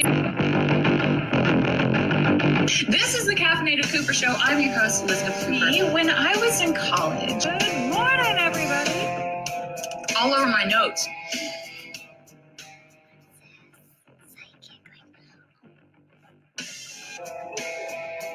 This is the Caffeinated Cooper Show. I'm your host, Elizabeth Cooper. When I was in college, good morning, everybody. All over my notes.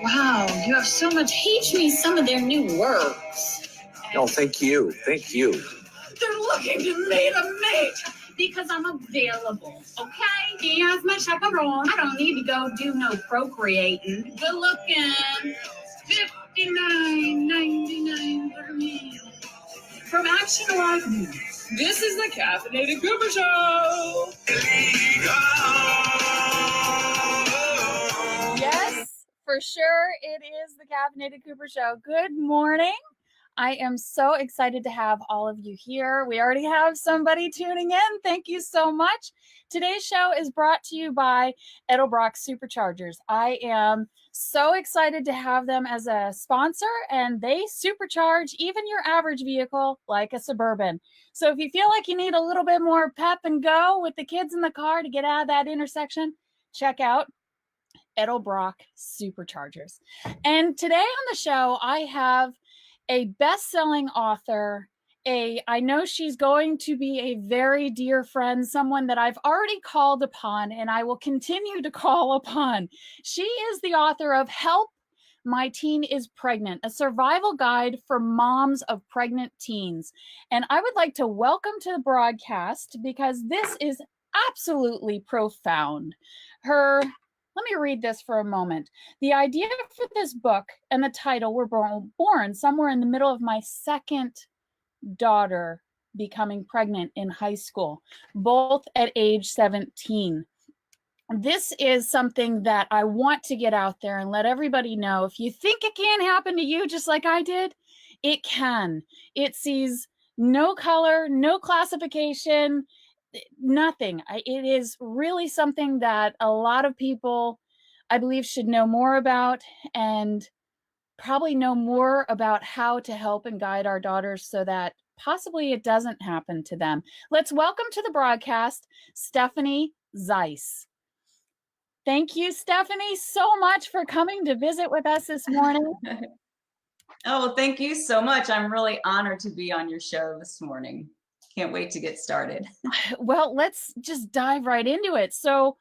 Wow, you have so much. Teach me some of their new words. No, thank you. Thank you. They're looking to me to mate. Because I'm available, okay? He is my chaperone. I don't need to go do no procreating. Good looking. $59.99 for me. From Action Alive News, this is the Caffeinated Cooper Show. Yes, for sure, it is the Caffeinated Cooper Show. Good morning. I am so excited to have all of you here. We already have somebody tuning in. Thank you so much. Today's show is brought to you by Edelbrock Superchargers. I am so excited to have them as a sponsor, and they supercharge even your average vehicle like a Suburban. So if you feel like you need a little bit more pep and go with the kids in the car to get out of that intersection, check out Edelbrock Superchargers. And today on the show, I have a best-selling author. I know she's going to be a very dear friend, someone that I've already called upon and I will continue to call upon. She is the author of Help, My Teen is Pregnant, a survival guide for moms of pregnant teens. And I would like to welcome to the broadcast, because this is absolutely profound, let me read this for a moment. The idea for this book and the title were born somewhere in the middle of my second daughter becoming pregnant in high school, both at age 17. This is something that I want to get out there and let everybody know. If you think it can't happen to you just like I did, it can. It sees no color, no classification, nothing. It is really something that a lot of people, I believe, should know more about, and probably know more about how to help and guide our daughters so that possibly it doesn't happen to them. Let's welcome to the broadcast Stephanie Zeiss. Thank you, Stephanie, so much for coming to visit with us this morning. Oh, thank you so much. I'm really honored to be on your show this morning. Can't wait to get started. Well, let's just dive right into it. So,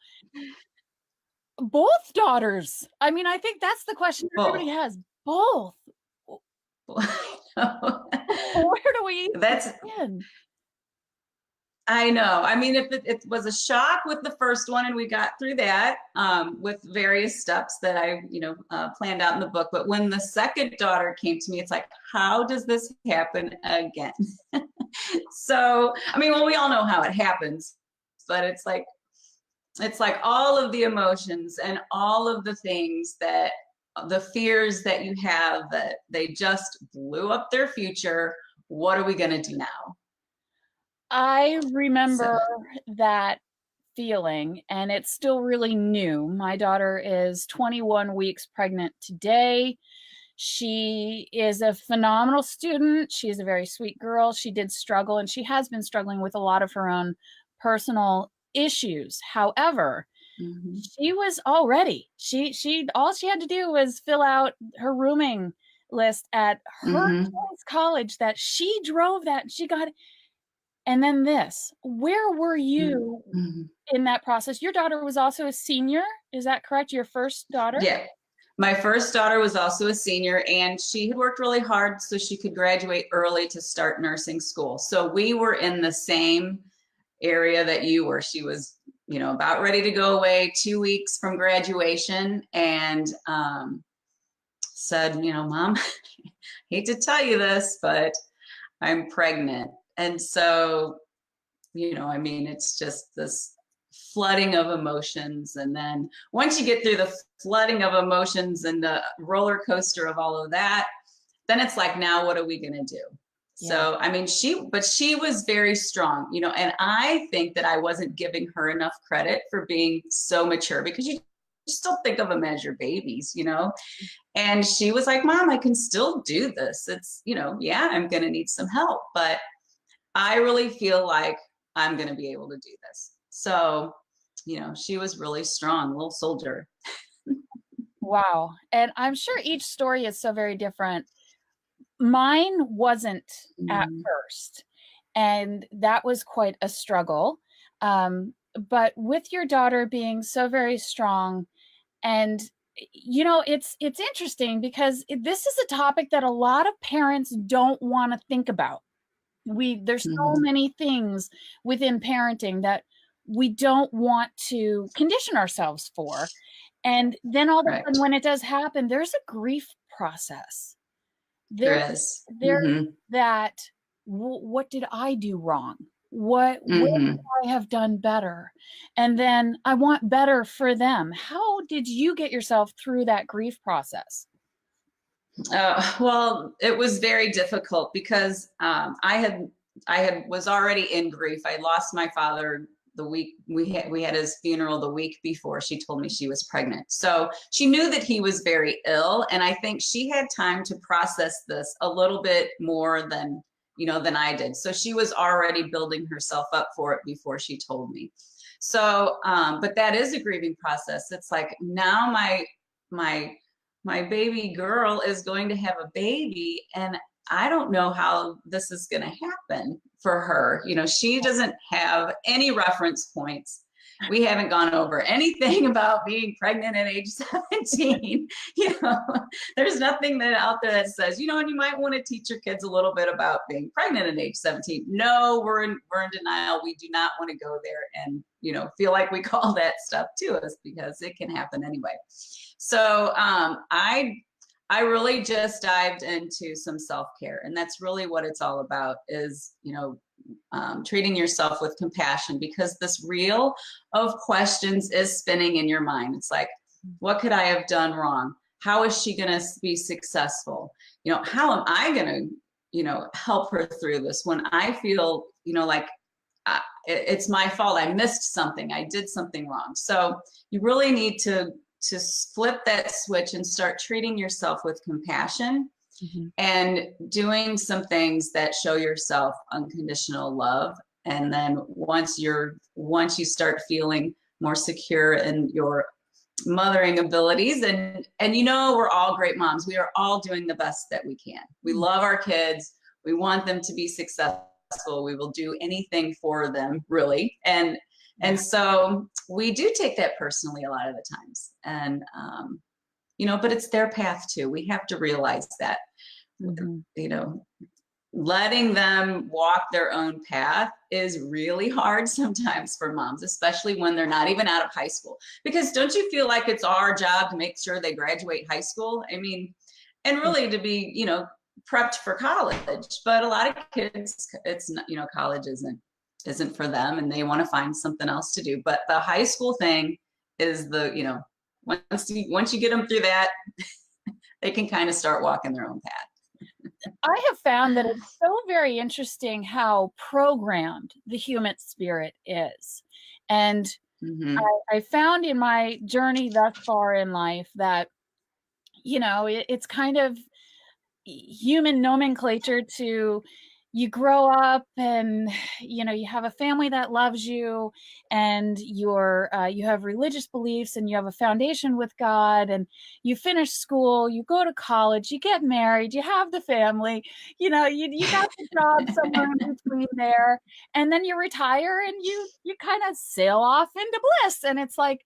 both daughters. I mean, I think that's the question everybody has. Both. Where do we begin? I know. I mean, if it was a shock with the first one, and we got through that with various steps that I, planned out in the book. But when the second daughter came to me, it's like, how does this happen again? So, I mean, well, we all know how it happens, but it's like all of the emotions and all of the things that the fears that you have that they just blew up their future. What are we going to do now? I remember that feeling, and it's still really new. My daughter is 21 weeks pregnant today. She is a phenomenal student. She is a very sweet girl. She did struggle, and she has been struggling with a lot of her own personal issues. However, she was all ready. All she had to do was fill out her rooming list at her college that she drove that she got. And then this, where were you in that process? Your daughter was also a senior. Is that correct? Your first daughter? Yeah. My first daughter was also a senior, and she had worked really hard so she could graduate early to start nursing school. So we were in the same area that you were. She was, about ready to go away 2 weeks from graduation, and said, Mom, hate to tell you this, but I'm pregnant. And so, it's just this flooding of emotions. And then once you get through the flooding of emotions and the roller coaster of all of that, then it's like, now what are we going to do? Yeah. So, I mean, she was very strong, and I think that I wasn't giving her enough credit for being so mature, because you still think of them as your babies, and she was like, Mom, I can still do this. It's, yeah, I'm going to need some help, but I really feel like I'm going to be able to do this. So she was really strong, little soldier. Wow. And I'm sure each story is so very different. Mine wasn't at Mm, first, and that was quite a struggle. But with your daughter being so very strong, and it's interesting because this is a topic that a lot of parents don't want to think about. There's so mhm, many things within parenting that we don't want to condition ourselves for. And then all of a sudden, correct. when it does happen, there's a grief process. There, There is. there's that. What did I do wrong? Where Hmm. could I have done better? And then I want better for them. How did you get yourself through that grief process? Well, it was very difficult because I had was already in grief. I lost my father the week we had his funeral the week before she told me she was pregnant. So she knew that he was very ill, and I think she had time to process this a little bit more than I did. So she was already building herself up for it before she told me. So, but that is a grieving process. It's like now my my baby girl is going to have a baby, and I don't know how this is going to happen for her. She doesn't have any reference points. We haven't gone over anything about being pregnant at age 17. There's nothing that out there that says, and you might want to teach your kids a little bit about being pregnant at age 17. No, we're in denial. We do not want to go there and, feel like we call that stuff to us, because it can happen anyway. So I really just dived into some self-care, and that's really what it's all about, is treating yourself with compassion, because this reel of questions is spinning in your mind. It's like, what could I have done wrong? How is she going to be successful? How am I going to help her through this when I feel like it's my fault, I missed something, I did something wrong. So you really need to flip that switch and start treating yourself with compassion, and doing some things that show yourself unconditional love. And then once you start feeling more secure in your mothering abilities, and we're all great moms, we are all doing the best that we can. We love our kids, we want them to be successful, we will do anything for them, really. And so we do take that personally a lot of the times. And but it's their path too. We have to realize that. Letting them walk their own path is really hard sometimes for moms, especially when they're not even out of high school. Because don't you feel like it's our job to make sure they graduate high school? I mean, and really to be, prepped for college. But a lot of kids, it's not, college isn't for them, and they want to find something else to do. But the high school thing is once you get them through that, they can kind of start walking their own path. I have found that it's so very interesting how programmed the human spirit is. And I found in my journey thus far in life that, it's kind of human nomenclature to, you grow up and you have a family that loves you, and you have religious beliefs, and you have a foundation with God, and you finish school, you go to college, you get married, you have the family, you got the job somewhere in between there, and then you retire and you kind of sail off into bliss. And it's like,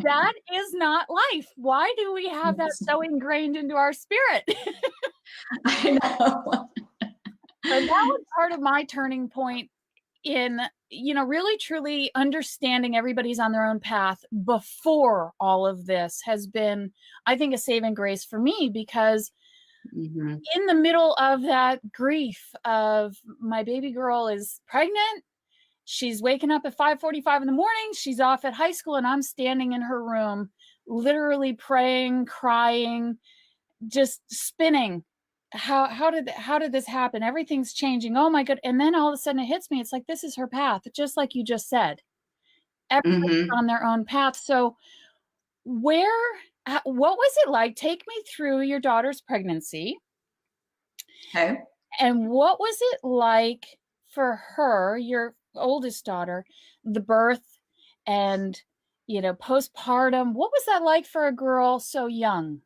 that is not life. Why do we have that so ingrained into our spirit? I know. And that was part of my turning point in, really truly understanding everybody's on their own path before all of this has been, I think, a saving grace for me, because in the middle of that grief of my baby girl is pregnant, she's waking up at 5:45 in the morning, she's off at high school, and I'm standing in her room, literally praying, crying, just spinning. How did this happen? Everything's changing. Oh my God. And then all of a sudden it hits me. It's like, this is her path, just like you just said. Everybody's on their own path. So what was it like? Take me through your daughter's pregnancy. Okay. And what was it like for her, your oldest daughter, the birth, and, you know, postpartum. What was that like for a girl so young?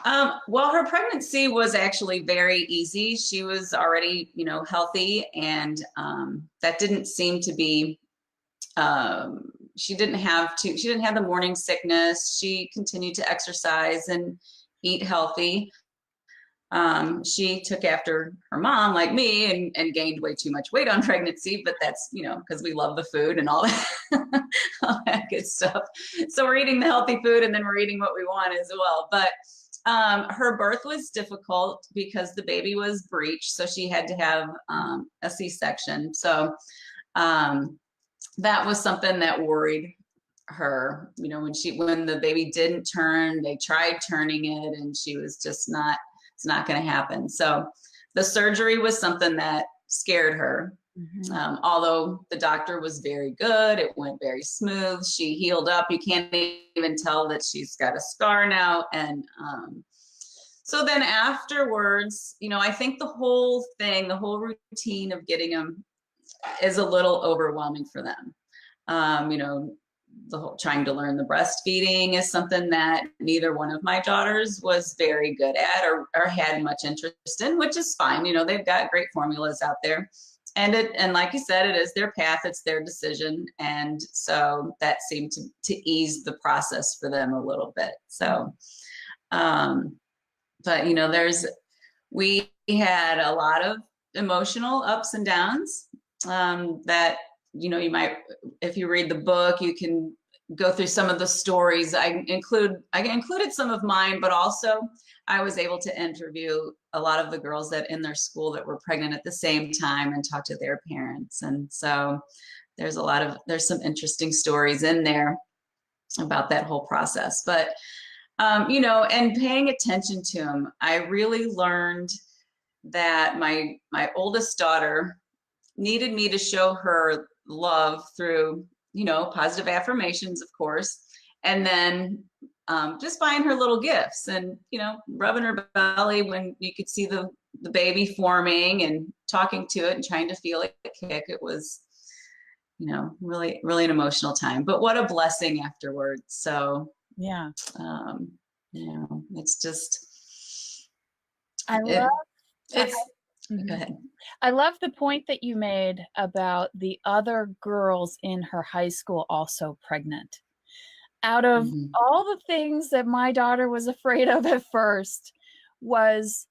Well, her pregnancy was actually very easy. She was already, you know, healthy, and that didn't seem to be, she didn't have the morning sickness. She continued to exercise and eat healthy. She took after her mom like me and gained way too much weight on pregnancy, but that's, you know, because we love the food and all that, all that good stuff. So we're eating the healthy food and then we're eating what we want as well. But her birth was difficult because the baby was breech, so she had to have a C-section. So that was something that worried her. You know, when the baby didn't turn, they tried turning it, and she was just not. It's not going to happen. So the surgery was something that scared her. Mm-hmm. Although the doctor was very good, it went very smooth. She healed up. You can't even tell that she's got a scar now. And so then afterwards, you know, I think the whole routine of getting them is a little overwhelming for them. You know, the whole trying to learn the breastfeeding is something that neither one of my daughters was very good at or had much interest in, which is fine. You know, they've got great formulas out there. And like you said, it is their path, it's their decision. And so that seemed to ease the process for them a little bit. So, but you know, we had a lot of emotional ups and downs, that, you know, you might, if you read the book, you can go through some of the stories. I included some of mine, but also I was able to interview a lot of the girls that in their school that were pregnant at the same time and talk to their parents. And so there's some interesting stories in there about that whole process. But, you know, and paying attention to them, I really learned that my oldest daughter needed me to show her love through, you know, positive affirmations, of course, and then just buying her little gifts and, you know, rubbing her belly when you could see the baby forming and talking to it and trying to feel it kick. It was, you know, really, really an emotional time, but what a blessing afterwards. So, Yeah. You know, it's just, Go ahead. I love the point that you made about the other girls in her high school also pregnant. Out of all the things that my daughter was afraid of at first was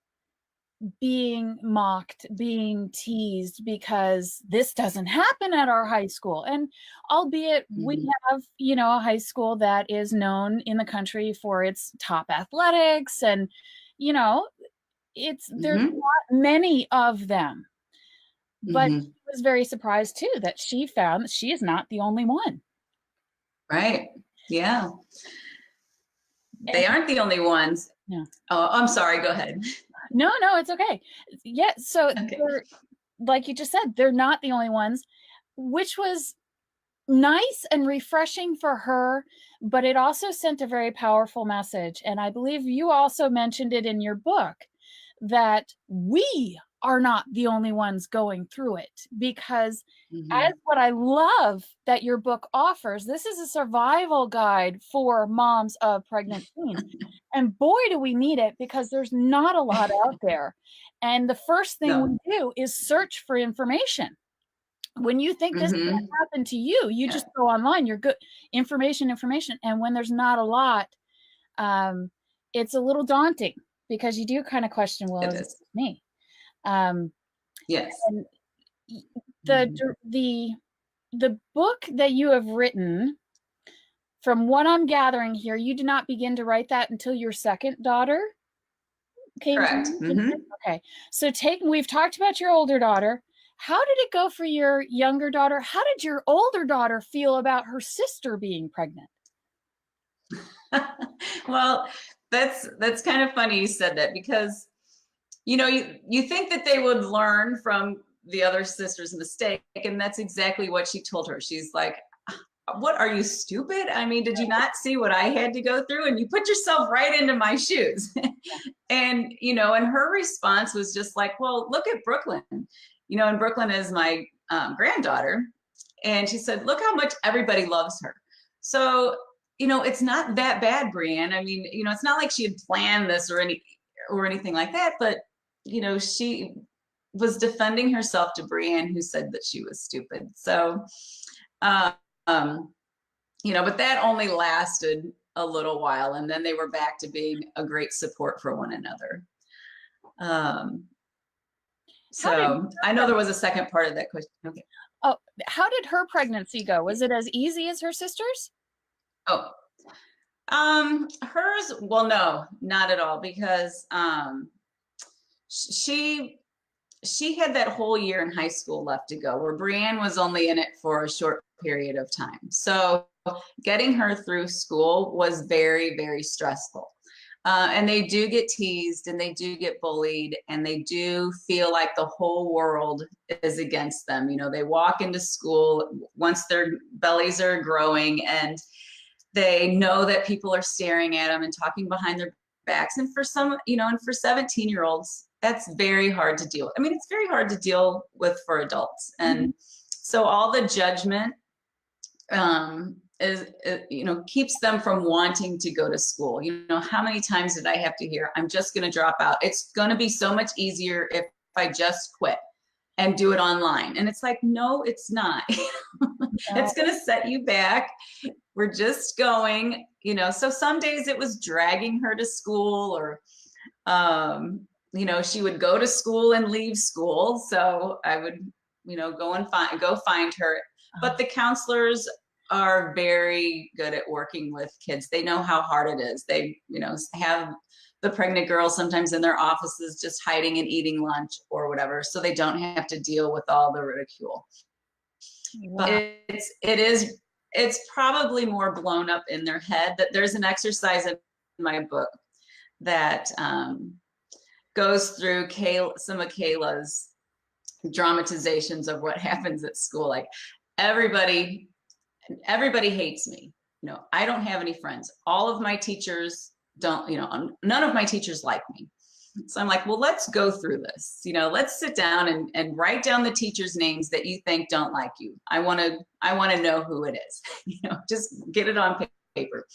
being mocked, being teased, because this doesn't happen at our high school. And albeit we have, you know, a high school that is known in the country for its top athletics, and, you know, there's not many of them. But she was very surprised too that she found that she is not the only one. Right. Yeah. They aren't the only ones. Yeah. Oh, I'm sorry. Go ahead. No, it's okay. Yeah. So like you just said, they're not the only ones, which was nice and refreshing for her, but it also sent a very powerful message. And I believe you also mentioned it in your book, that we are not the only ones going through it, because as what I love that your book offers, this is a survival guide for moms of pregnant teens. And boy, do we need it, because there's not a lot out there. And the first thing we do is search for information. When you think this is going to happen to you, you just go online, you're good information. And when there's not a lot, it's a little daunting, because you do kind of question, well, is it me? Yes. And the book that you have written, from what I'm gathering here, you did not begin to write that until your second daughter came. Correct. Okay. So we've talked about your older daughter. How did it go for your younger daughter? How did your older daughter feel about her sister being pregnant? Well, that's kind of funny you said that, because, you know, you think that they would learn from the other sister's mistake, and that's exactly what she told her. She's like, what, are you stupid? I mean, did you not see what I had to go through? And you put yourself right into my shoes. And, you know, and her response was just like, well, look at Brooklyn. You know, and Brooklyn is my granddaughter. And she said, look how much everybody loves her. So, it's not that bad, Brianne. I mean, it's not like she had planned this or anything like that, but, she was defending herself to Brianne, who said that she was stupid. So, but that only lasted a little while, and then they were back to being a great support for one another. So I know there was a second part of that question. Okay. Oh, how did her pregnancy go? Was it as easy as her sister's? Oh, hers, well, no, not at all, because she had that whole year in high school left to go, where Brianne was only in it for a short period of time. So getting her through school was very, very stressful. And they do get teased, and they do get bullied, and they do feel like the whole world is against them. They walk into school once their bellies are growing, and they know that people are staring at them and talking behind their backs. And for some, and for 17-year-olds, that's very hard to deal with. I mean, it's very hard to deal with for adults. And so all the judgment keeps them from wanting to go to school. How many times did I have to hear, I'm just going to drop out. It's going to be so much easier if I just quit and do it online. And it's like, no, it's not. It's going to set you back. We're just going, so some days it was dragging her to school, or, she would go to school and leave school. So I would, go find her. But the counselors are very good at working with kids. They know how hard it is. They, have the pregnant girls sometimes in their offices just hiding and eating lunch or whatever, so they don't have to deal with all the ridicule. Wow. But it's probably more blown up in their head. That there's an exercise in my book that goes through some of Kayla's dramatizations of what happens at school. Like, everybody hates me. I don't have any friends. All of my teachers don't, none of my teachers like me. So I'm like, well, let's go through this. Let's sit down and write down the teachers' names that you think don't like you. I want to know who it is. Just get it on paper.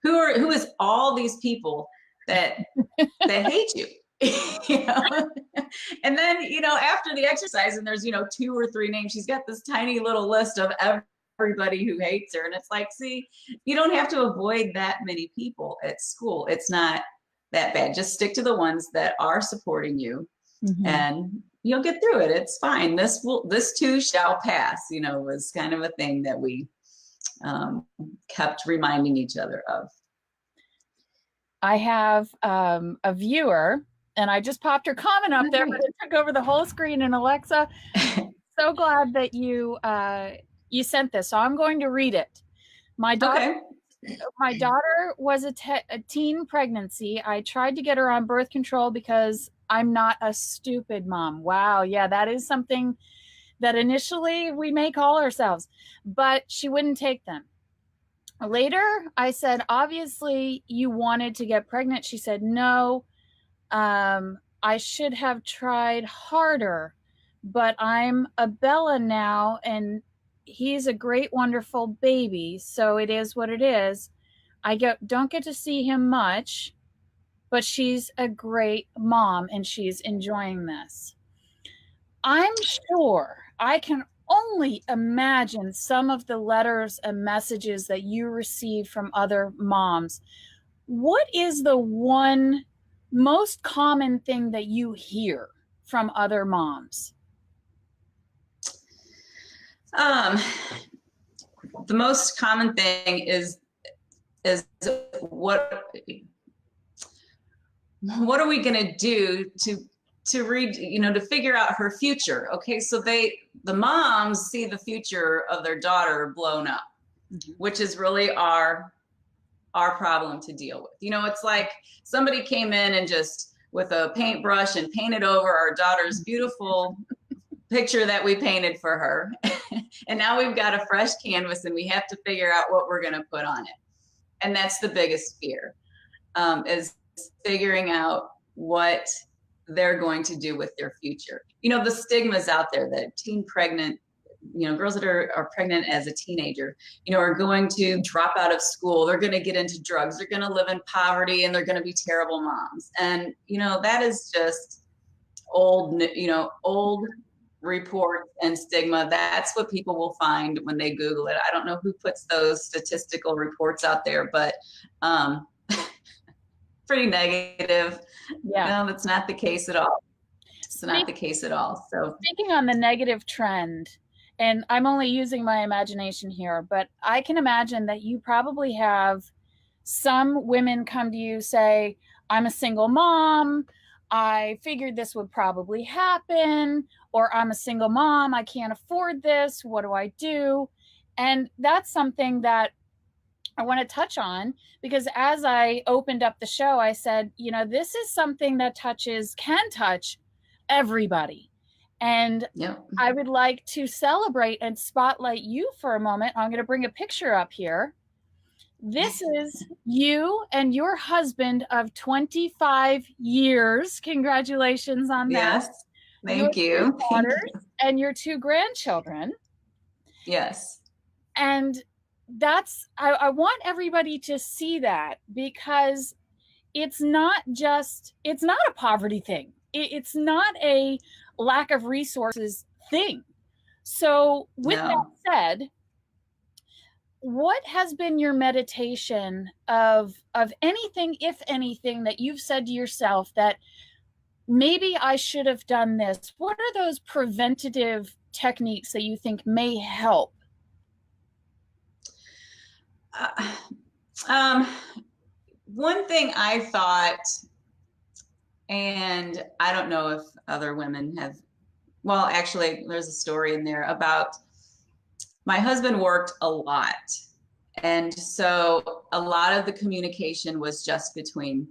Who is all these people that hate you? And then, after the exercise, and there's, 2 or 3 names, she's got this tiny little list of everybody who hates her. And it's like, see, you don't have to avoid that many people at school. It's not that bad. Just stick to the ones that are supporting you, and you'll get through it. It's fine. This too shall pass, was kind of a thing that we kept reminding each other of. I have a viewer, and I just popped her comment up there, but it took over the whole screen. And Alexa, so glad that you sent this. So I'm going to read it. My daughter was a teen pregnancy. I tried to get her on birth control because I'm not a stupid mom. Wow. Yeah, that is something that initially we may call ourselves, but she wouldn't take them. Later, I said, obviously you wanted to get pregnant. She said, no, I should have tried harder, but I'm a Bella now, and he's a great, wonderful baby. So it is what it is. I don't get to see him much, but she's a great mom and she's enjoying this. I'm sure I can only imagine some of the letters and messages that you receive from other moms. What is the one most common thing that you hear from other moms? The most common thing is what are we going to do to read, to figure out her future? Okay, so the moms see the future of their daughter blown up, which is really our problem to deal with. It's like somebody came in and just with a paintbrush and painted over our daughter's beautiful picture that we painted for her. And now we've got a fresh canvas and we have to figure out what we're going to put on it. And that's the biggest fear, is figuring out what they're going to do with their future. The stigma's out there that teen pregnant girls that are pregnant as a teenager, are going to drop out of school. They're going to get into drugs. They're going to live in poverty, and they're going to be terrible moms. And, that is just old reports and stigma. That's what people will find when they Google it. I don't know who puts those statistical reports out there, but pretty negative. Yeah. No, that's not the case at all. It's not the case at all. So speaking on the negative trend, and I'm only using my imagination here, but I can imagine that you probably have some women come to you, say, I'm a single mom, I figured this would probably happen, or I'm a single mom, I can't afford this, what do I do? And that's something that I want to touch on, because as I opened up the show, I said, this is something that can touch everybody. And I would like to celebrate and spotlight you for a moment. I'm going to bring a picture up here. This is you and your husband of 25 years. Congratulations on that. Yes, thank you. Your daughters and your 2 grandchildren. Yes. And I want everybody to see that, because it's not a poverty thing. It's not a lack of resources thing. So with that said, what has been your meditation of anything, if anything, that you've said to yourself that maybe I should have done this? What are those preventative techniques that you think may help? One thing I thought, and I don't know if other women have, well, actually, there's a story in there about my husband worked a lot. And so a lot of the communication was just between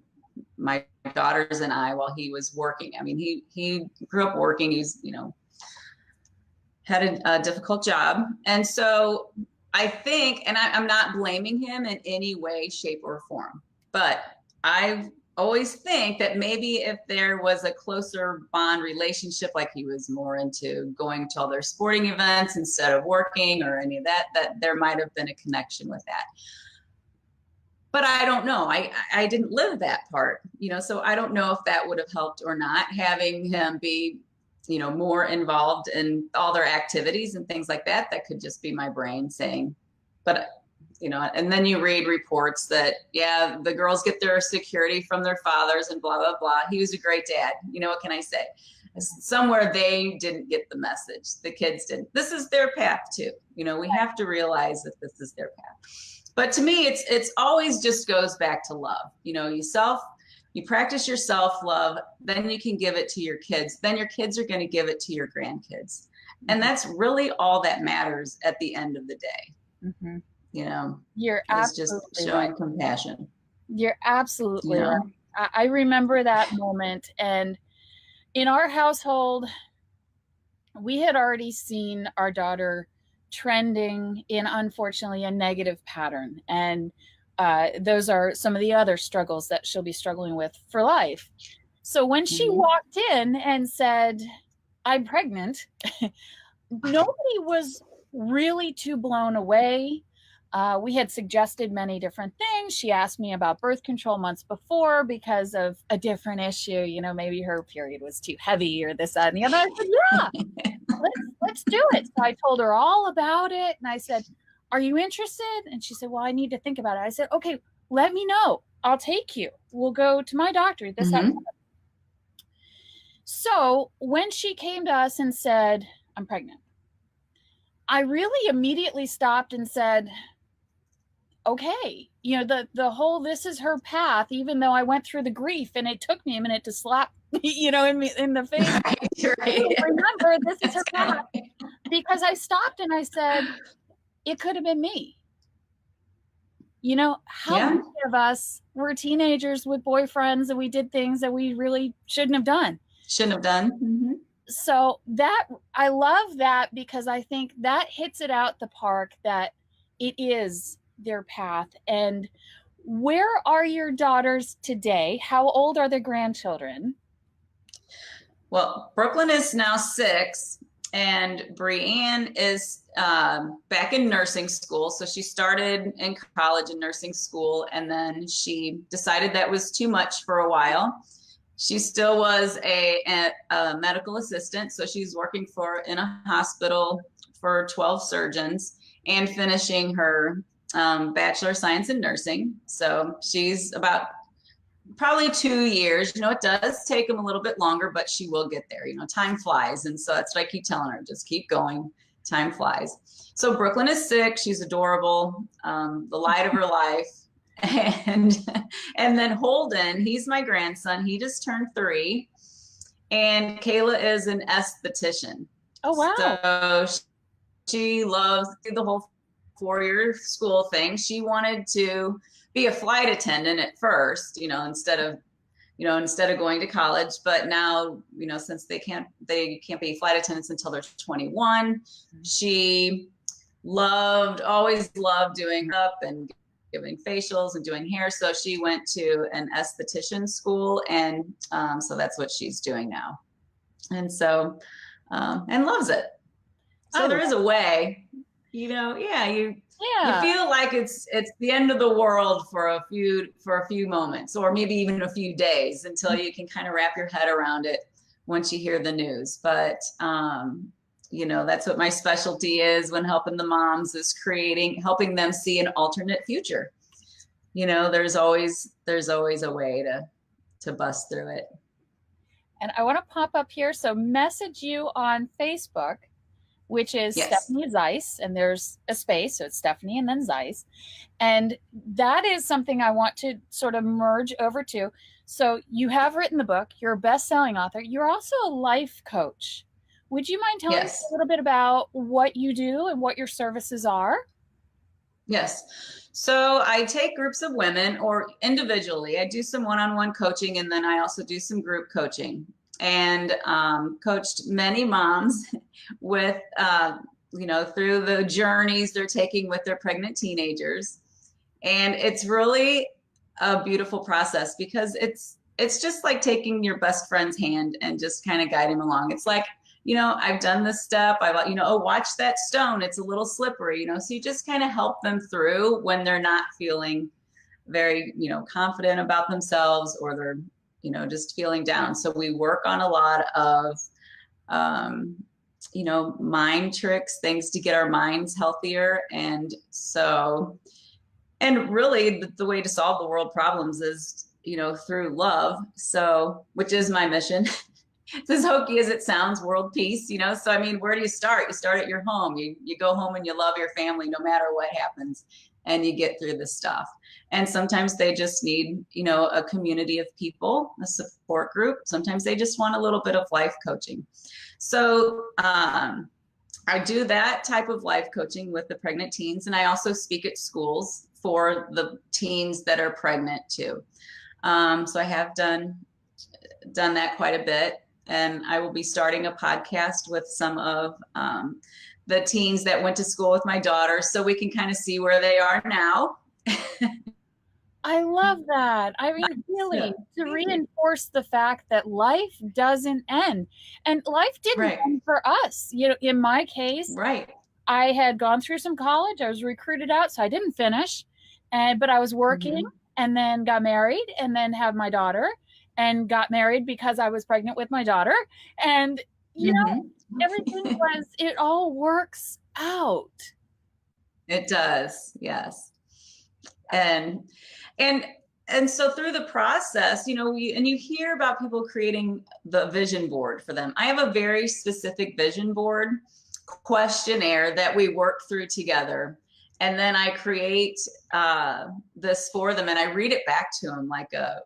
my daughters and I while he was working. I mean, he grew up working. He's, had a difficult job. And so I think, and I'm not blaming him in any way, shape, or form, but I always think that maybe if there was a closer bond relationship, like he was more into going to all their sporting events instead of working or any of that, that there might have been a connection with that. But I don't know. I didn't live that part, so I don't know if that would have helped or not, having him be more involved in all their activities and things like that. That could just be my brain saying, but, and then you read reports that, the girls get their security from their fathers and blah, blah, blah. He was a great dad. What can I say? Somewhere they didn't get the message. The kids didn't. This is their path too. We have to realize that this is their path. But to me, it's always just goes back to love. You practice your self-love, then you can give it to your kids. Then your kids are going to give it to your grandkids. And that's really all that matters at the end of the day. Mm-hmm. You're absolutely just showing right. Compassion. You're absolutely right. I remember that moment. And in our household, we had already seen our daughter trending in, unfortunately, a negative pattern. And those are some of the other struggles that she'll be struggling with for life. So when she walked in and said, I'm pregnant, nobody was really too blown away. We had suggested many different things. She asked me about birth control months before because of a different issue. Maybe her period was too heavy or this, that, and the other. I said, yeah, let's do it. So I told her all about it. And I said, are you interested? And she said, well, I need to think about it. I said, okay, let me know. I'll take you. We'll go to my doctor. This, that, and that. So when she came to us and said, I'm pregnant, I really immediately stopped and said, okay, the whole, this is her path, even though I went through the grief and it took me a minute to slap, in the face. Right. Remember, this is her path. Because I stopped and I said, it could have been me. How many of us were teenagers with boyfriends and we did things that we really shouldn't have done? So that, I love that, because I think that hits it out the park, that it is their path. And where are your daughters today? How old are their grandchildren? Well, Brooklyn is now 6 And Brianne is back in nursing school. So she started in college in nursing school, and then she decided that was too much for a while. She still was a medical assistant. So she's working in a hospital for 12 surgeons and finishing her Bachelor of Science in Nursing. So she's about probably 2 years. It does take them a little bit longer, but she will get there. Time flies. And so that's what I keep telling her, just keep going. Time flies. So Brooklyn is 6. She's adorable, the light of her life. And then Holden, he's my grandson. He just turned 3. And Kayla is an esthetician. Oh, wow. So she loves the whole 4-year school thing. She wanted to be a flight attendant at first, instead of going to college. But now, since they can't be flight attendants until they're 21, she always loved doing up and giving facials and doing hair. So she went to an esthetician school, and so that's what she's doing now. And so, and loves it. So there is a way, you feel like it's the end of the world for a few moments, or maybe even a few days, until you can kind of wrap your head around it once you hear the news. But that's what my specialty is when helping the moms, is helping them see an alternate future. There's always a way to bust through it. And I want to pop up here. So message you on Facebook, which is Stephanie Zeiss, and there's a space. So it's Stephanie and then Zeiss. And that is something I want to sort of merge over to. So you have written the book, you're a best-selling author. You're also a life coach. Would you mind telling us a little bit about what you do and what your services are? Yes. So I take groups of women, or individually. I do some one-on-one coaching, and then I also do some group coaching, and coached many moms with, through the journeys they're taking with their pregnant teenagers. And it's really a beautiful process, because it's just like taking your best friend's hand and just kind of guiding them along. It's like, I've done this step. Watch that stone. It's a little slippery, so you just kind of help them through when they're not feeling very, confident about themselves, or they're, just feeling down. So we work on a lot of, mind tricks, things to get our minds healthier. And really the way to solve the world problems is, through love. So, which is my mission. It's as hokey as it sounds, world peace, So, where do you start? You start at your home. You go home and you love your family no matter what happens, and you get through this stuff. And sometimes they just need, a community of people, a support group. Sometimes they just want a little bit of life coaching. So I do that type of life coaching with the pregnant teens. And I also speak at schools for the teens that are pregnant too. So I have done that quite a bit. And I will be starting a podcast with some of the teens that went to school with my daughter, so we can kind of see where they are now. I love that. Really, to reinforce the fact that life doesn't end. And life didn't end for us. In my case, I had gone through some college. I was recruited out, so I didn't finish. But I was working, and then got married, and then had my daughter, and got married because I was pregnant with my daughter. And, everything it all works out. It does. Yes. And so through the process, you hear about people creating the vision board for them. I have a very specific vision board questionnaire that we work through together. And then I create this for them, and I read it back to them like a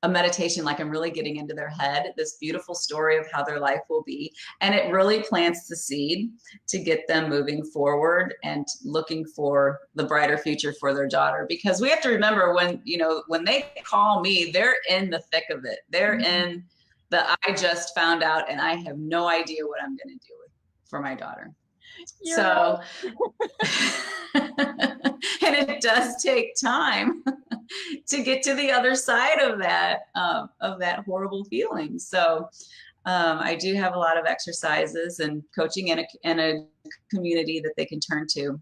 meditation, like I'm really getting into their head, this beautiful story of how their life will be. And it really plants the seed to get them moving forward and looking for the brighter future for their daughter. Because we have to remember, when they call me, they're in the thick of it. They're in I just found out, and I have no idea what I'm going to do for my daughter. So, and it does take time to get to the other side of that horrible feeling. So, I do have a lot of exercises and coaching in a community that they can turn to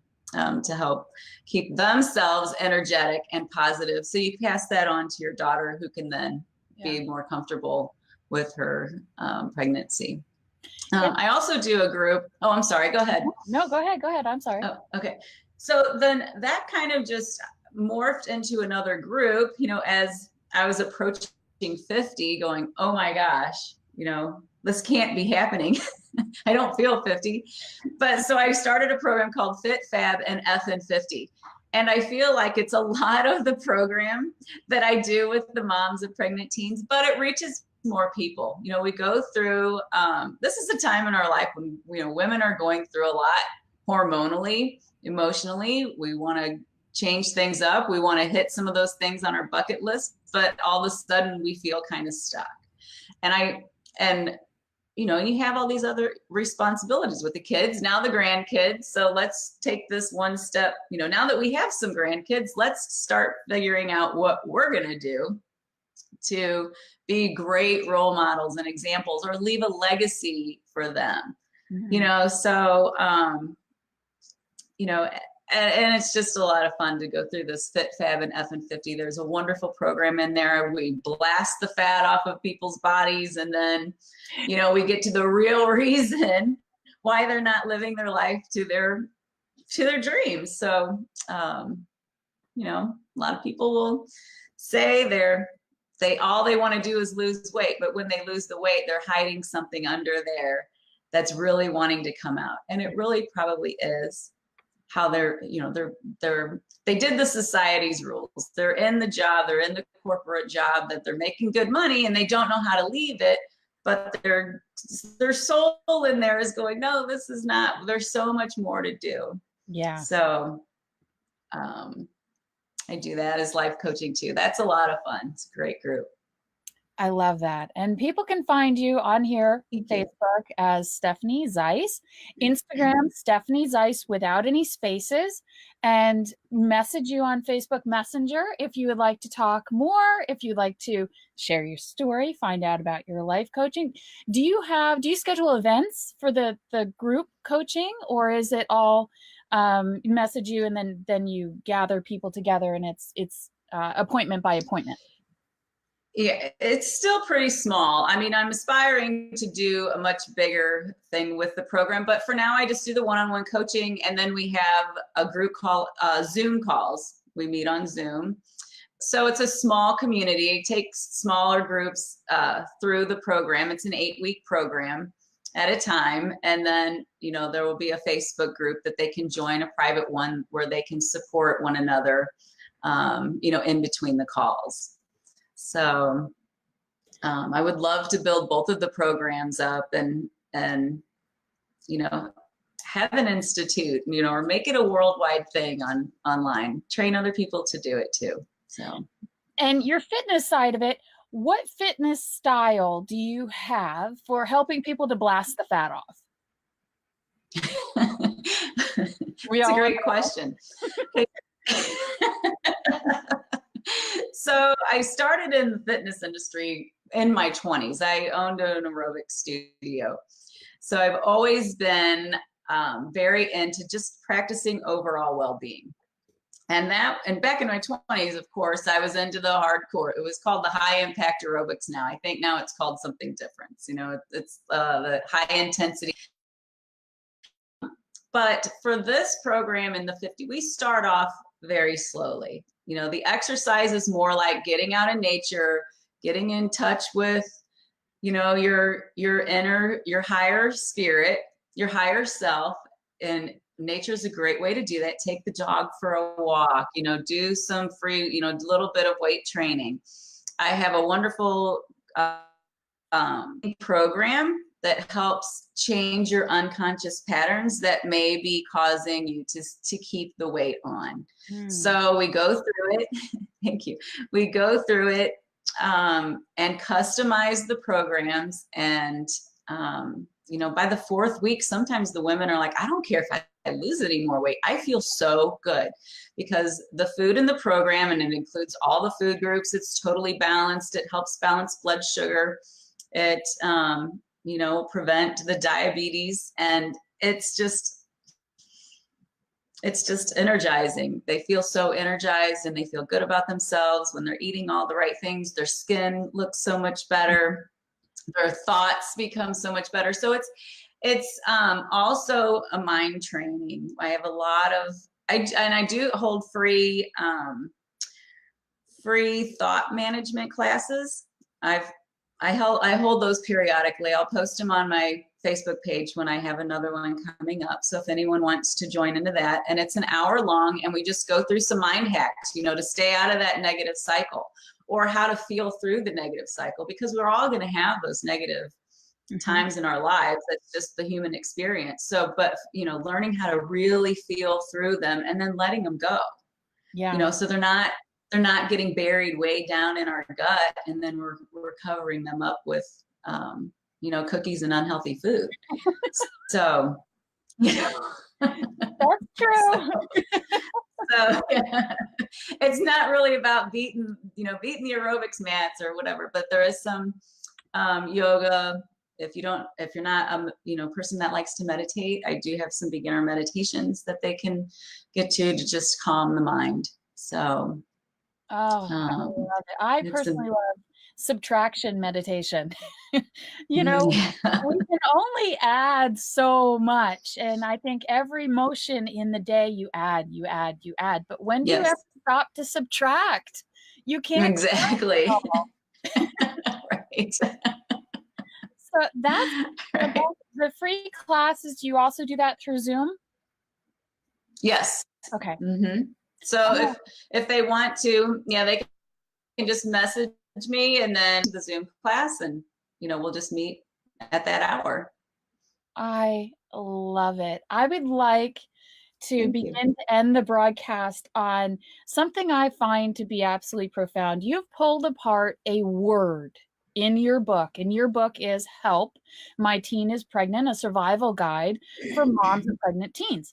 help keep themselves energetic and positive. So you pass that on to your daughter, who can then be more comfortable with her pregnancy. I also do a group. Oh, I'm sorry. Go ahead. No, go ahead. Go ahead. I'm sorry. Oh, okay. So then that kind of just morphed into another group, as I was approaching 50, going, oh my gosh, this can't be happening. I don't feel 50. But so I started a program called Fit, Fab, and F in 50. And I feel like it's a lot of the program that I do with the moms of pregnant teens, but it reaches more people. We go through, this is a time in our life when, women are going through a lot hormonally, emotionally. We want to change things up. We want to hit some of those things on our bucket list, but all of a sudden we feel kind of stuck. And you have all these other responsibilities with the kids, now the grandkids. So let's take this one step, now that we have some grandkids, let's start figuring out what we're going to do to be great role models and examples, or leave a legacy for them. And it's just a lot of fun to go through this Fit, Fab, and F and 50. There's a wonderful program in there. We blast the fat off of people's bodies, and then, we get to the real reason why they're not living their life to their dreams. So, a lot of people will say all they want to do is lose weight, but when they lose the weight, they're hiding something under there that's really wanting to come out. And it really probably is how they did the society's rules. They're in the job, they're in the corporate job that they're making good money, and they don't know how to leave it, but their soul in there is going, no, this is not, there's so much more to do. Yeah. So I do that as life coaching too. That's a lot of fun. It's a great group. I love that. And people can find you on here, Facebook as Stephanie Zeiss, Instagram, Stephanie Zeiss without any spaces, and message you on Facebook Messenger if you would like to talk more, if you'd like to share your story, find out about your life coaching. Do you schedule events for the group coaching, or is it all message you and then you gather people together and it's appointment by appointment? Yeah, it's still pretty small. I mean, I'm aspiring to do a much bigger thing with the program, but for now I just do the one-on-one coaching, and then we have a group called Zoom calls. We meet on Zoom. So it's a small community. It takes smaller groups through the program. It's an 8-week program at a time. And then, there will be a Facebook group that they can join, a private one where they can support one another, in between the calls. So I would love to build both of the programs up and have an institute, or make it a worldwide thing online, train other people to do it too. So, and your fitness side of it, what fitness style do you have for helping people to blast the fat off? That's a great question. So I started in the fitness industry in my 20s. I owned an aerobic studio. So I've always been very into just practicing overall well-being. And back in my 20s, of course, I was into the hardcore. It was called the high impact aerobics now. I think now it's called something different. It's the high intensity. But for this program in the 50, we start off very slowly. The exercise is more like getting out in nature, getting in touch with, your inner, your higher spirit, your higher self. And nature is a great way to do that. Take the dog for a walk, do some free, a little bit of weight training. I have a wonderful program that helps change your unconscious patterns that may be causing you to keep the weight on. So we go through it. Thank you. We go through it and customize the programs. And, by the 4th week, sometimes the women are like, I don't care if I lose any more weight. I feel so good because the food in the program, and it includes all the food groups, it's totally balanced. It helps balance blood sugar. It, you know, prevent the diabetes. And it's just energizing. They feel so energized and they feel good about themselves when they're eating all the right things. Their skin looks so much better. Their thoughts become so much better. So it's also a mind training. I have a lot of, I do hold free thought management classes. I hold those periodically. I'll post them on my Facebook page when I have another one coming up. So if anyone wants to join into that, and it's an hour long, and we just go through some mind hacks, you know, to stay out of that negative cycle, or how to feel through the negative cycle, because we're all going to have those negative times in our lives. That's just the human experience. So, but, you know, learning how to really feel through them and then letting them go. Yeah. You know, so they're not getting buried way down in our gut, and then we're covering them up with you know, cookies and unhealthy food. So, you know. That's true. So it's not really about beating the aerobics mats or whatever, but there is some yoga. If you're not a person that likes to meditate, I do have some beginner meditations that they can get to just calm the mind. So Oh, I love it. I personally love subtraction meditation. You know, we can only add so much. And I think every motion in the day you add. But when do you ever stop to subtract? You can't. Exactly. Right. So that's right. The free classes. Do you also do that through Zoom? Yes. Okay. Mm-hmm. So if they want to, they can just message me and then the Zoom class, and we'll just meet at that hour. I love it. I would like to begin to end the broadcast on something I find to be absolutely profound. You've pulled apart a word in your book, and your book is Help, My Teen is Pregnant, a survival guide for moms of pregnant teens.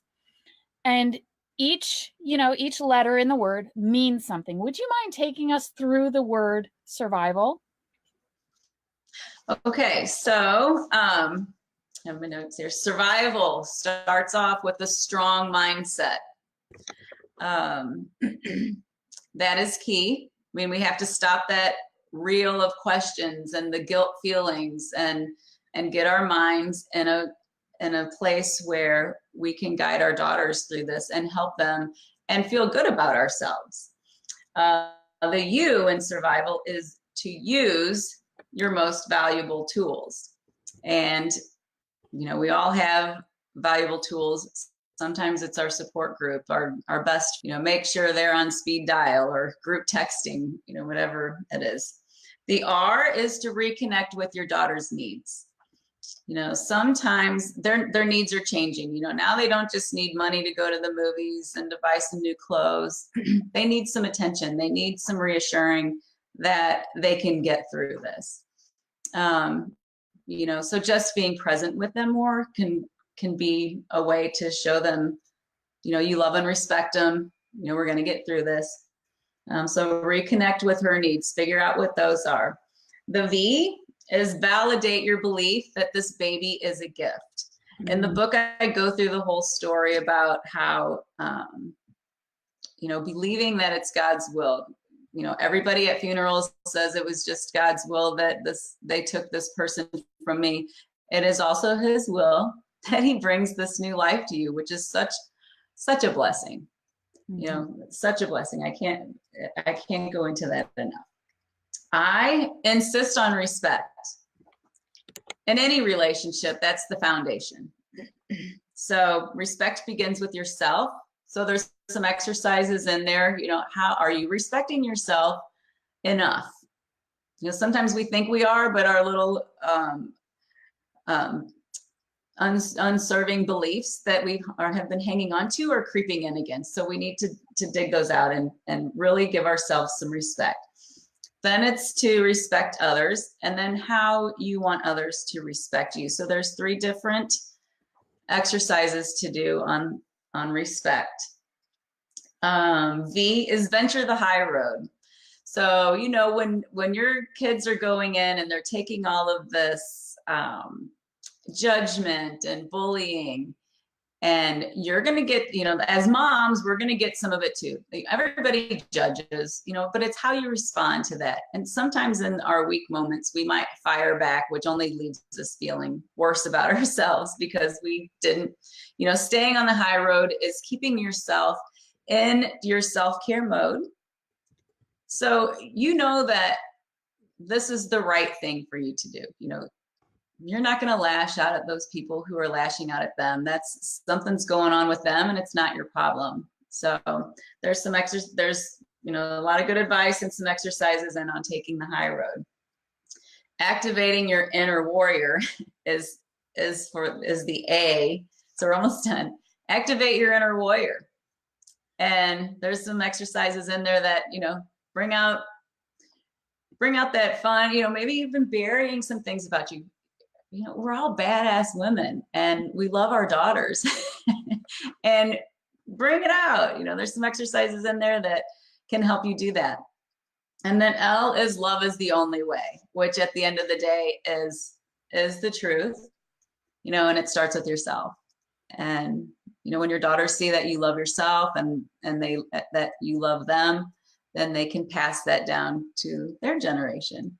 And each letter in the word means something. Would you mind taking us through the word survival? Okay, so I have my notes here. Survival starts off with a strong mindset. That is key. I mean, we have to stop that reel of questions and the guilt feelings, and get our minds in a place where we can guide our daughters through this and help them and feel good about ourselves. The U in survival is to use your most valuable tools. And, we all have valuable tools. Sometimes it's our support group, our best, make sure they're on speed dial or group texting, whatever it is. The R is to reconnect with your daughter's needs. Sometimes their needs are changing. Now they don't just need money to go to the movies and to buy some new clothes. They need some attention. They need some reassuring that they can get through this. So just being present with them more can be a way to show them, you love and respect them. We're going to get through this. So reconnect with her needs, figure out what those are. The V is validate your belief that this baby is a gift. In the book, I go through the whole story about how, believing that it's God's will. Everybody at funerals says it was just God's will that they took this person from me. It is also His will that He brings this new life to you, which is such a blessing. Such a blessing. I can't go into that enough. I insist on respect. In any relationship, that's the foundation. So respect begins with yourself. So there's some exercises in there. How are you respecting yourself enough? Sometimes we think we are, but our little unserving beliefs that we have been hanging on to are creeping in again. So we need to dig those out and really give ourselves some respect. Then it's to respect others, and then how you want others to respect you. So there's 3 different exercises to do on respect. V is venture the high road. So, when your kids are going in and they're taking all of this judgment and bullying. And you're going to get, as moms, we're going to get some of it too. Everybody judges, but it's how you respond to that. And sometimes in our weak moments, we might fire back, which only leaves us feeling worse about ourselves because we didn't, staying on the high road is keeping yourself in your self-care mode. So you know that this is the right thing for you to do. You're not going to lash out at those people who are lashing out at them. That's something's going on with them and it's not your problem. So there's some there's a lot of good advice and some exercises and on taking the high road. Activating your inner warrior is the A. So we're almost done. Activate your inner warrior. And there's some exercises in there that, bring out that fun, maybe even burying some things about you. We're all badass women and we love our daughters and bring it out. There's some exercises in there that can help you do that. And then L is love is the only way, which at the end of the day is the truth, and it starts with yourself. And, when your daughters see that you love yourself and that you love them, then they can pass that down to their generation.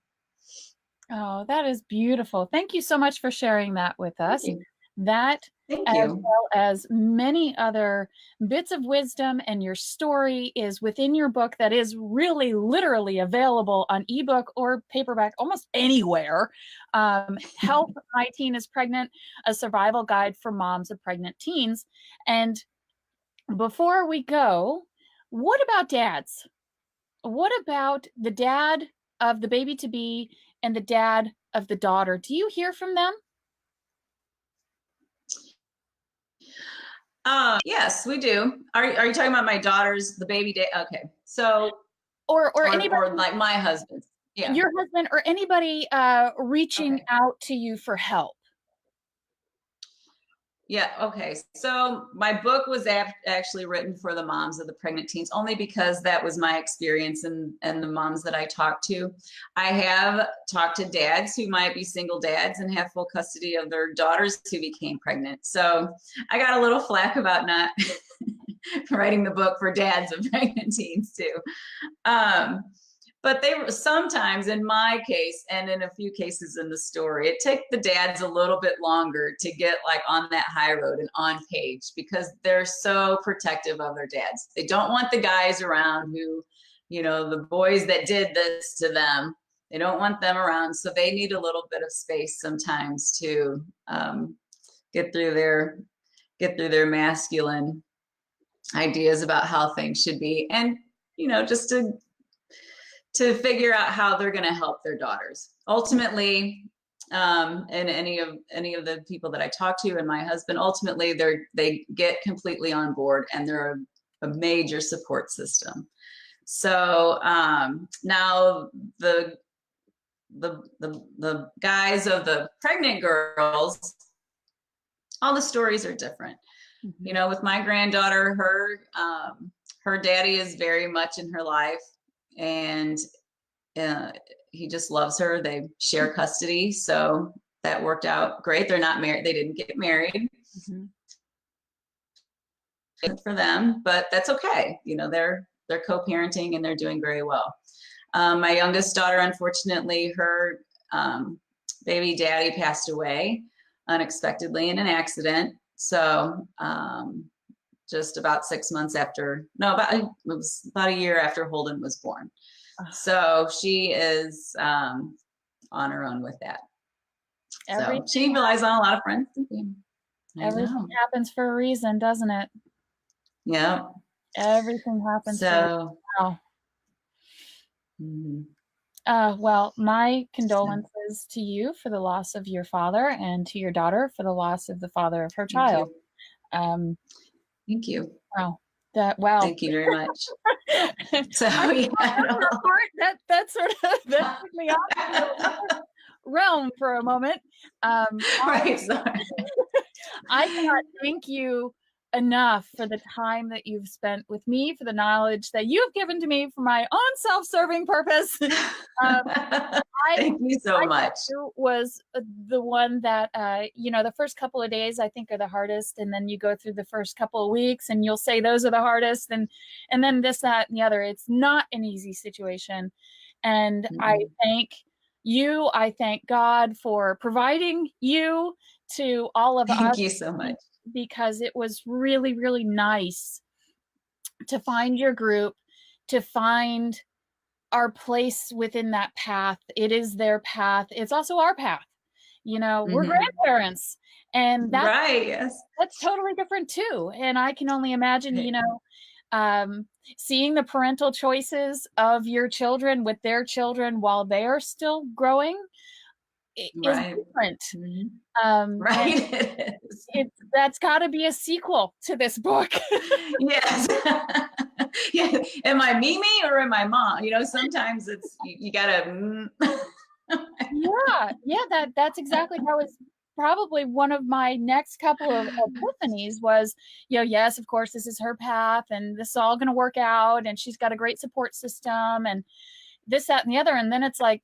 Oh, that is beautiful. Thank you so much for sharing that with us. That, Thank as you. well as many other bits of wisdom, and your story is within your book that is really literally available on ebook or paperback almost anywhere. Help My Teen is Pregnant, a survival guide for moms of pregnant teens. And before we go, what about dads? What about the dad of the baby to be and the dad of the daughter? Do you hear from them? Yes, we do. Are you talking about my daughter's, the baby day? Okay. So, or anybody, or like my husband's. Yeah. Your husband or anybody reaching out to you for help? Yeah. Okay. So my book was actually written for the moms of the pregnant teens, only because that was my experience and the moms that I talked to. I have talked to dads who might be single dads and have full custody of their daughters who became pregnant. So I got a little flack about not writing the book for dads of pregnant teens too. But they were sometimes, in my case, and in a few cases in the story, it took the dads a little bit longer to get like on that high road and on page because they're so protective of their dads. They don't want the guys around who, the boys that did this to them, they don't want them around. So they need a little bit of space sometimes to get through their masculine ideas about how things should be. And, just to figure out how they're going to help their daughters. Ultimately, and any of the people that I talk to and my husband, ultimately they get completely on board and they're a major support system. So now the guys of the pregnant girls, all the stories are different. Mm-hmm. With my granddaughter, her daddy is very much in her life. And he just loves her. They share custody. So that worked out great. They're not married. They didn't get married. Mm-hmm. For them, but that's okay. They're co-parenting and they're doing very well. My youngest daughter, unfortunately, her baby daddy passed away unexpectedly in an accident. So just about 6 months after, it was about a year after Holden was born. So she is on her own with that. So she relies on a lot of friends. Everything happens for a reason, doesn't it? Yeah. Everything happens. So, wow. Well, my condolences to you for the loss of your father and to your daughter for the loss of the father of her child. Thank you. Wow. Thank you very much. So that sort of took me off the realm for a moment. Right. Sorry. I cannot thank you enough for the time that you've spent with me, for the knowledge that you've given to me for my own self-serving purpose. Thank you so much. Was the one that, the first couple of days I think are the hardest. And then you go through the first couple of weeks and you'll say those are the hardest. And then this, that, and the other. It's not an easy situation. And I thank you. I thank God for providing you to all of us. Thank you so much. Because it was really, really nice to find your group, to find our place within that path. It is their path. It's also our path. We're grandparents, and that's right. Yes, that's totally different too. And I can only imagine, seeing the parental choices of your children with their children while they are still growing is different. Right. It is. That's got to be a sequel to this book. Yes. Yeah. Am I Mimi or am I mom? Sometimes it's you gotta. That's exactly how it's. Probably one of my next couple of epiphanies was, yes, of course, this is her path and this is all going to work out. And she's got a great support system and this, that, and the other. And then it's like,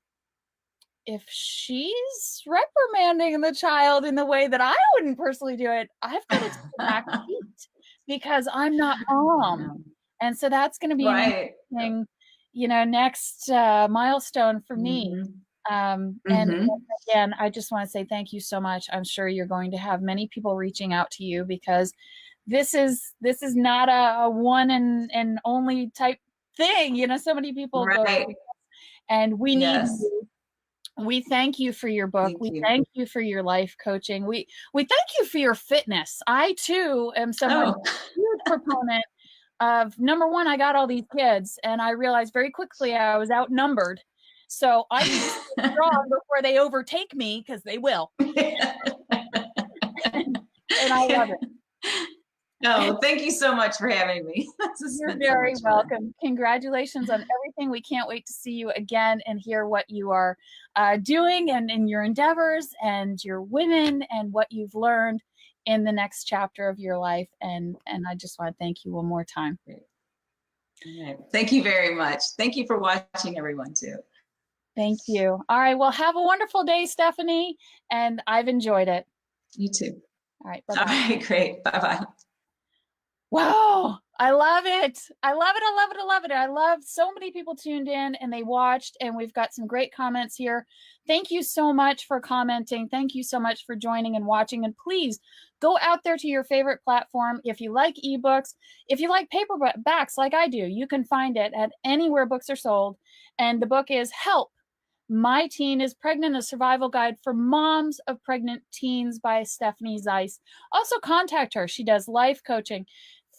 if she's reprimanding the child in the way that I wouldn't personally do it, I've got to take a back seat because I'm not mom. And so that's going to be an interesting, next milestone for me. And again, I just want to say thank you so much. I'm sure you're going to have many people reaching out to you because this is not a one and only type thing. So many people go through this, and we need you. We thank you for your book. Thank you for your life coaching. We thank you for your fitness. I too am someone huge proponent of, number one, I got all these kids and I realized very quickly I was outnumbered. So I need to stay strong before they overtake me, because they will. And I love it. No, thank you so much for having me. You're very welcome. Congratulations on everything. We can't wait to see you again and hear what you are doing and in your endeavors and your women and what you've learned in the next chapter of your life. And I just want to thank you one more time. Right. Thank you very much. Thank you for watching, everyone, too. Thank you. All right. Well, have a wonderful day, Stephanie. And I've enjoyed it. You too. All right. Bye-bye. All right. Great. Bye-bye. Wow. I love it. I love it. I love it. I love it. I love so many people tuned in and they watched, and we've got some great comments here. Thank you so much for commenting. Thank you so much for joining and watching. And please go out there to your favorite platform. If you like ebooks, if you like paperbacks like I do, you can find it at anywhere books are sold. And the book is Help! My Teen is Pregnant, a Survival Guide for Moms of Pregnant Teens by Stephanie Zeiss. Also contact her. She does life coaching,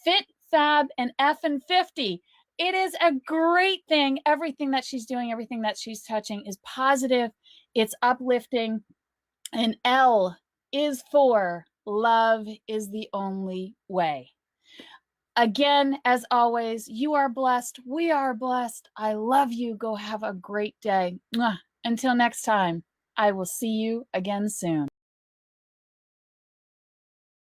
Fit, Fab, and F&50. It is a great thing. Everything that she's doing, everything that she's touching is positive. It's uplifting. And L is for love is the only way. Again, as always, you are blessed. We are blessed. I love you. Go have a great day. Mwah. Until next time, I will see you again soon.